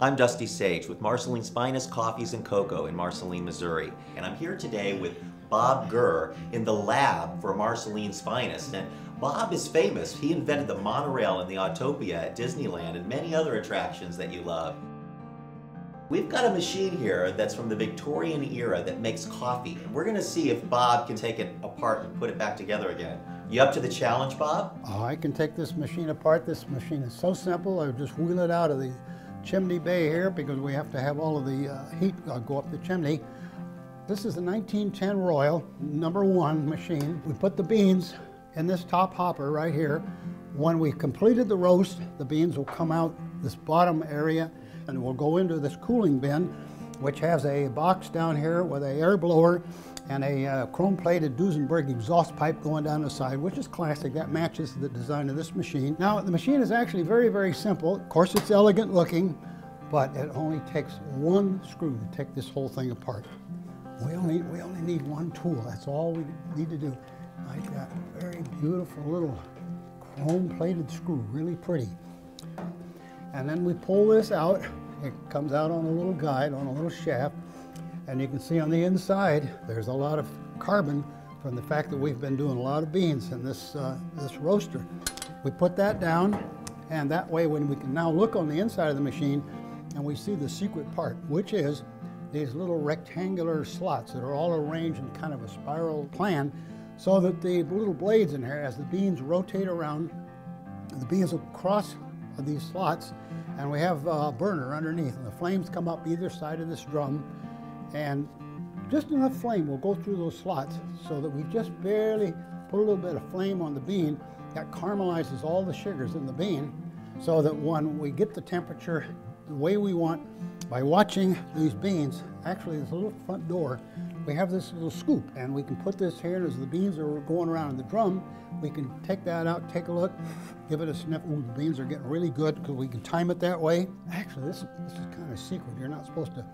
I'm Dusty Sage with Marceline's Finest Coffees and Cocoa in Marceline, Missouri. And I'm here today with Bob Gurr in the lab for Marceline's Finest. And Bob is famous. He invented the monorail and the Autopia at Disneyland and many other attractions that you love. We've got a machine here that's from the Victorian era that makes coffee. And we're gonna see if Bob can take it apart and put it back together again. You up to the challenge, Bob? Oh, I can take this machine apart. This machine is so simple. I just wheel it out of the chimney bay here because we have to have all of the heat go up the chimney. This is a 1910 Royal #1 machine. We put the beans in this top hopper right here. When we've completed the roast, the beans will come out this bottom area and will go into this cooling bin, which has a box down here with an air blower and a chrome-plated Duesenberg exhaust pipe going down the side, which is classic. That matches the design of this machine. Now, the machine is actually very, very simple. Of course, it's elegant looking, but it only takes one screw to take this whole thing apart. We only need one tool. That's all we need to do. Like that very beautiful little chrome-plated screw, really pretty. And then we pull this out. It comes out on a little guide, on a little shaft. And you can see on the inside, there's a lot of carbon from the fact that we've been doing a lot of beans in this roaster. We put that down, and that way when we can now look on the inside of the machine, and we see the secret part, which is these little rectangular slots that are all arranged in kind of a spiral plan, so that the little blades in here, as the beans rotate around, the beans will cross these slots, and we have a burner underneath, and the flames come up either side of this drum, and just enough flame will go through those slots so that we just barely put a little bit of flame on the bean that caramelizes all the sugars in the bean, so that when we get the temperature the way we want by watching these beans, actually this little front door, we have this little scoop, and we can put this here, and as the beans are going around in the drum, we can take that out, take a look, give it a sniff. Ooh, the beans are getting really good because we can time it that way. Actually, this is kind of secret. You're not supposed to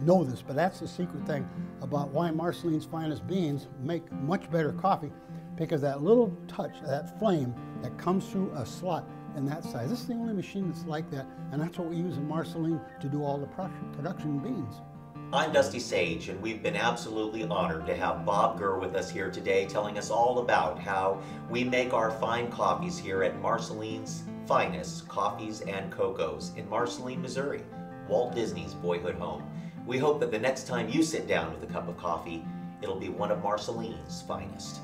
know this, but that's the secret thing about why Marceline's Finest beans make much better coffee, because that little touch, that flame that comes through a slot in that size. This is the only machine that's like that, and that's what we use in Marceline to do all the production beans. I'm Dusty Sage, and we've been absolutely honored to have Bob Gurr with us here today, telling us all about how we make our fine coffees here at Marceline's Finest Coffees and Cocoas in Marceline, Missouri, Walt Disney's boyhood home. We hope that the next time you sit down with a cup of coffee, it'll be one of Marceline's finest.